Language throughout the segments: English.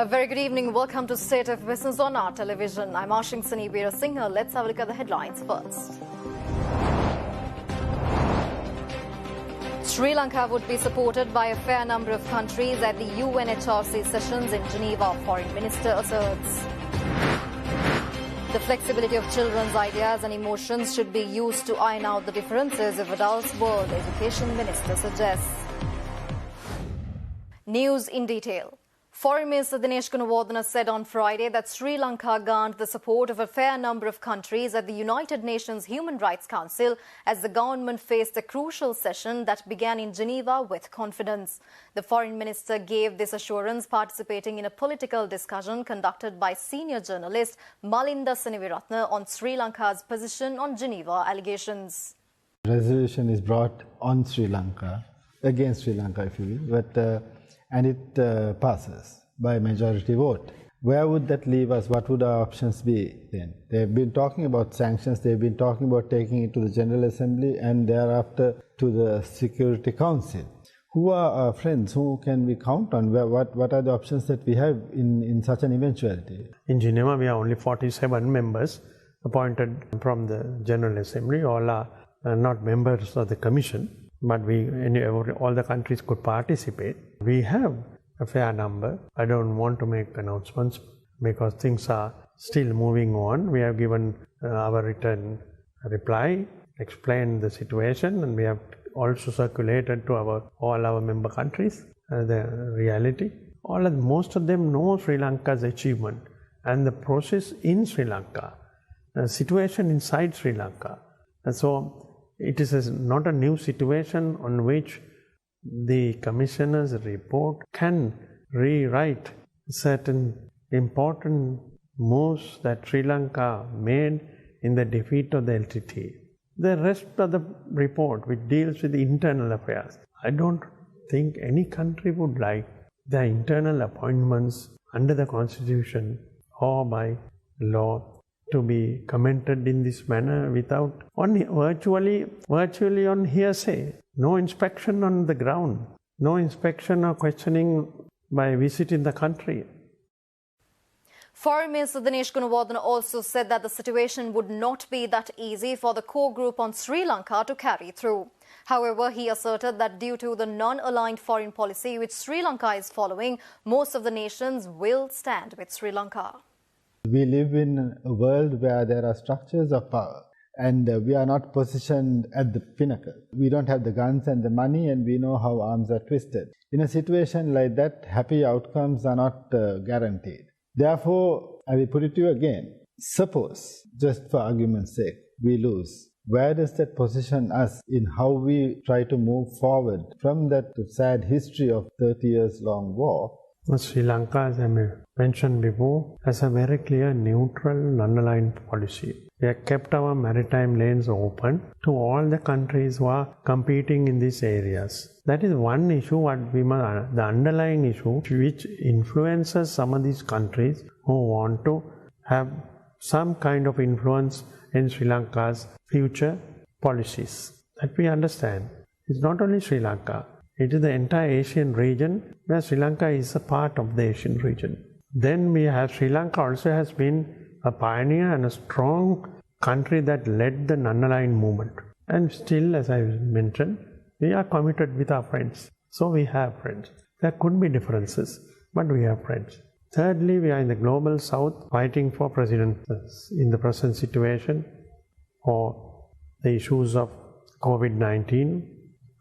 A very good evening. Welcome to State of Business on our television. I'm Ashingsani Veerasinghe. Let's have a look at the headlines first. Sri Lanka would be supported by a fair number of countries at the UNHRC sessions in Geneva, Foreign Minister asserts. The flexibility of children's ideas and emotions should be used to iron out the differences of adults' world, Education Minister suggests. News in detail. Foreign Minister Dinesh Gunawardena said on Friday that Sri Lanka garnered the support of a fair number of countries at the United Nations Human Rights Council as the government faced a crucial session that began in Geneva with confidence. The Foreign Minister gave this assurance participating in a political discussion conducted by senior journalist Malinda Seneviratne on Sri Lanka's position on Geneva allegations. Resolution is brought on Sri Lanka, against Sri Lanka if you will, but and it passes by majority vote. Where would that leave us? What would our options be then? They've been talking about sanctions, they've been talking about taking it to the General Assembly and thereafter to the Security Council. Who are our friends? Who can we count on? What are the options that we have in such an eventuality? In Geneva, we are only 47 members appointed from the General Assembly. All are not members of the Commission. But all the countries could participate. We have a fair number. I don't want to make announcements because things are still moving on. We have given our written reply, explained the situation, and we have also circulated to all our member countries the reality. Most of them know Sri Lanka's achievement and the process in Sri Lanka, the situation inside Sri Lanka. And so it is not a new situation on which the Commissioner's report can rewrite certain important moves that Sri Lanka made in the defeat of the LTT. The rest of the report, which deals with internal affairs, I don't think any country would like their internal appointments under the Constitution or by law to be commented in this manner without virtually on hearsay. No inspection on the ground, no inspection or questioning by visiting the country. Foreign Minister Dinesh Gunawardena also said that the situation would not be that easy for the core group on Sri Lanka to carry through. However, he asserted that due to the non-aligned foreign policy which Sri Lanka is following, most of the nations will stand with Sri Lanka. We live in a world where there are structures of power and we are not positioned at the pinnacle. We don't have the guns and the money and we know how arms are twisted. In a situation like that, happy outcomes are not guaranteed. Therefore, I will put it to you again, suppose, just for argument's sake, we lose. Where does that position us in how we try to move forward from that sad history of 30 years long war? Sri Lanka, as I mentioned before, has a very clear neutral, non-aligned policy. We have kept our maritime lanes open to all the countries who are competing in these areas. That is one issue, the underlying issue which influences some of these countries who want to have some kind of influence in Sri Lanka's future policies. That we understand. It's not only Sri Lanka. It is the entire Asian region where Sri Lanka is a part of the Asian region. Then we have Sri Lanka also has been a pioneer and a strong country that led the non-aligned movement. And still, as I mentioned, we are committed with our friends. So we have friends. There could be differences, but we have friends. Thirdly, we are in the global south fighting for president in the present situation, for the issues of COVID-19,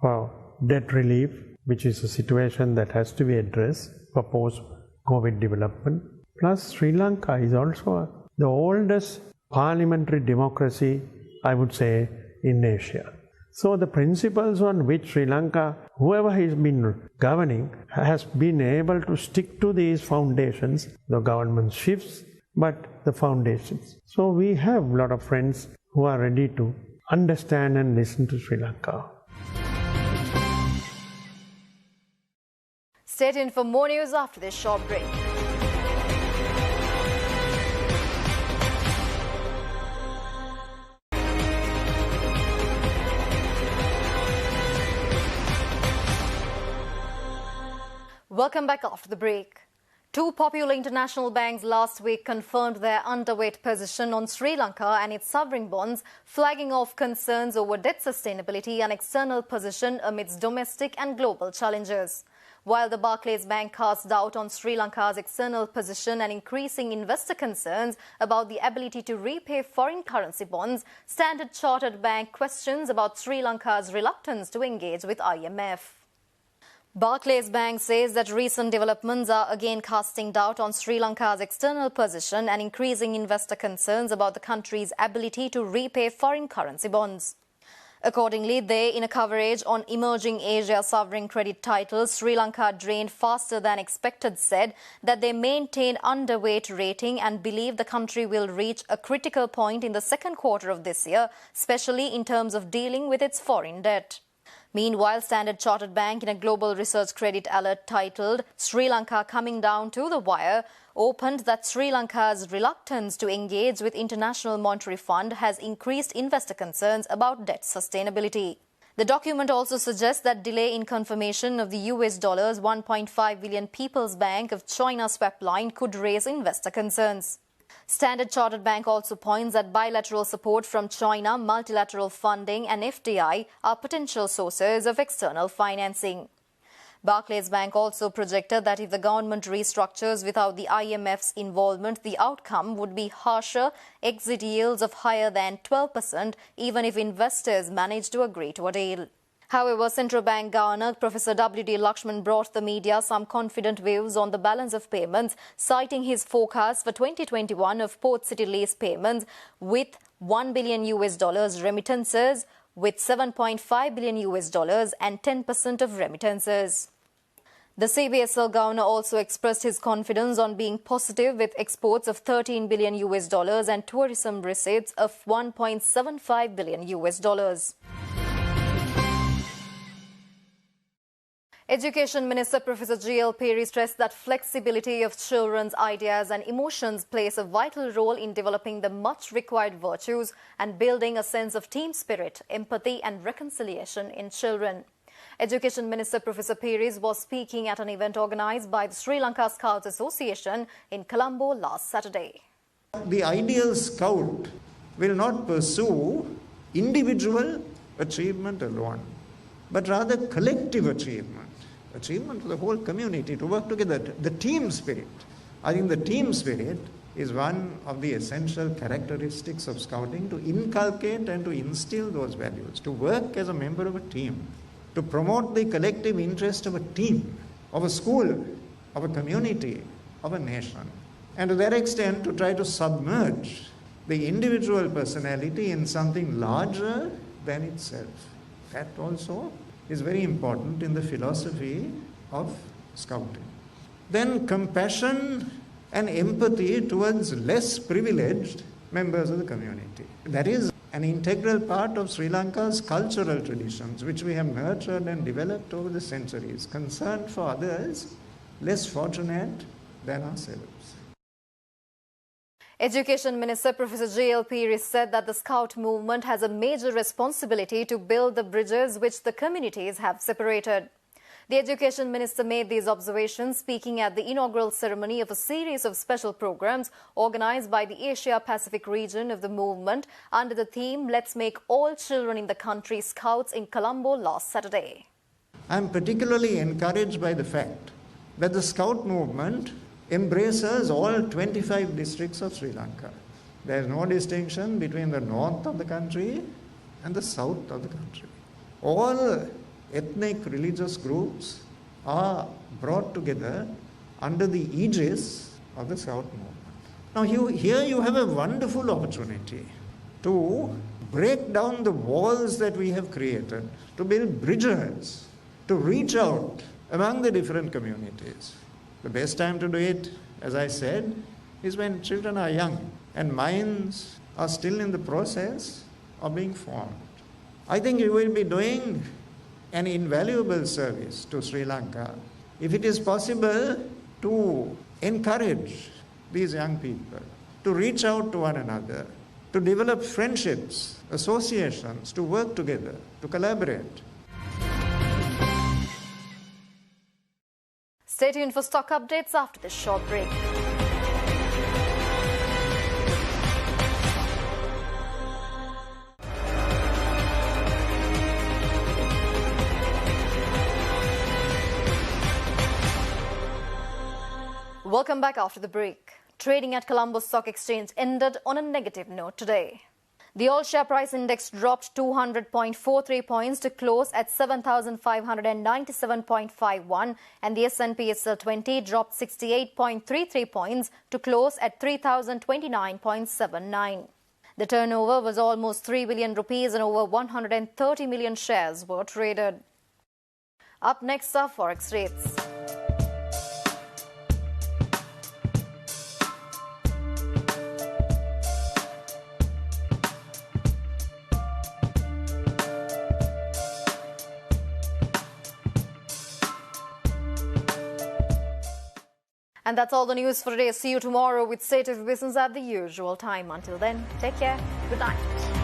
for debt relief, which is a situation that has to be addressed for post-COVID development. Plus, Sri Lanka is also the oldest parliamentary democracy, I would say, in Asia. So the principles on which Sri Lanka, whoever has been governing, has been able to stick to these foundations. The government shifts, but the foundations. So we have a lot of friends who are ready to understand and listen to Sri Lanka. Stay tuned for more news after this short break. Welcome back after the break. Two popular international banks last week confirmed their underweight position on Sri Lanka and its sovereign bonds, flagging off concerns over debt sustainability and external position amidst domestic and global challenges. While the Barclays Bank cast doubt on Sri Lanka's external position and increasing investor concerns about the ability to repay foreign currency bonds, Standard Chartered Bank questions about Sri Lanka's reluctance to engage with IMF. Barclays Bank says that recent developments are again casting doubt on Sri Lanka's external position and increasing investor concerns about the country's ability to repay foreign currency bonds. Accordingly, they, in a coverage on emerging Asia sovereign credit titles, Sri Lanka drained faster than expected, said that they maintain underweight rating and believe the country will reach a critical point in the second quarter of this year, especially in terms of dealing with its foreign debt. Meanwhile, Standard Chartered Bank, in a global research credit alert titled Sri Lanka Coming Down to the Wire, opened that Sri Lanka's reluctance to engage with International Monetary Fund has increased investor concerns about debt sustainability. The document also suggests that delay in confirmation of the US dollars 1.5 billion People's Bank of China swap line could raise investor concerns. Standard Chartered Bank also points that bilateral support from China, multilateral funding and FDI are potential sources of external financing. Barclays Bank also projected that if the government restructures without the IMF's involvement, the outcome would be harsher exit yields of higher than 12%, even if investors manage to agree to a deal. However, Central Bank Governor Professor W.D. Lakshman brought the media some confident views on the balance of payments, citing his forecast for 2021 of port city lease payments with $1 billion remittances, with $7.5 billion and 10% of remittances. The CBSL governor also expressed his confidence on being positive with exports of $13 billion and tourism receipts of $1.75 billion. Education Minister Professor G.L. Peri stressed that flexibility of children's ideas and emotions plays a vital role in developing the much required virtues and building a sense of team spirit, empathy and reconciliation in children. Education Minister Professor Peri was speaking at an event organised by the Sri Lanka Scouts Association in Colombo last Saturday. The ideal scout will not pursue individual achievement alone, but rather collective achievement for the whole community to work together. The team spirit. I think the team spirit is one of the essential characteristics of scouting, to inculcate and to instill those values, to work as a member of a team, to promote the collective interest of a team, of a school, of a community, of a nation. And to that extent, to try to submerge the individual personality in something larger than itself. That also is very important in the philosophy of scouting. Then compassion and empathy towards less privileged members of the community. That is an integral part of Sri Lanka's cultural traditions, which we have nurtured and developed over the centuries. Concern for others less fortunate than ourselves. Education Minister Professor G.L. Peri said that the Scout movement has a major responsibility to build the bridges which the communities have separated. The Education Minister made these observations speaking at the inaugural ceremony of a series of special programs organised by the Asia-Pacific region of the movement under the theme Let's Make All Children in the Country Scouts in Colombo last Saturday. I am particularly encouraged by the fact that the Scout movement embraces all 25 districts of Sri Lanka. There is no distinction between the north of the country and the south of the country. All ethnic religious groups are brought together under the aegis of the Scout movement. Now here you have a wonderful opportunity to break down the walls that we have created, to build bridges, to reach out among the different communities. The best time to do it, as I said, is when children are young and minds are still in the process of being formed. I think you will be doing an invaluable service to Sri Lanka if it is possible to encourage these young people to reach out to one another, to develop friendships, associations, to work together, to collaborate. Stay tuned for stock updates after this short break. Welcome back after the break. Trading at Colombo Stock Exchange ended on a negative note today. The all-share price index dropped 200.43 points to close at 7,597.51, and the S&P SL 20 dropped 68.33 points to close at 3,029.79. The turnover was almost 3 billion rupees and over 130 million shares were traded. Up next are forex rates. And that's all the news for today. See you tomorrow with State of Business at the usual time. Until then, take care. Good night.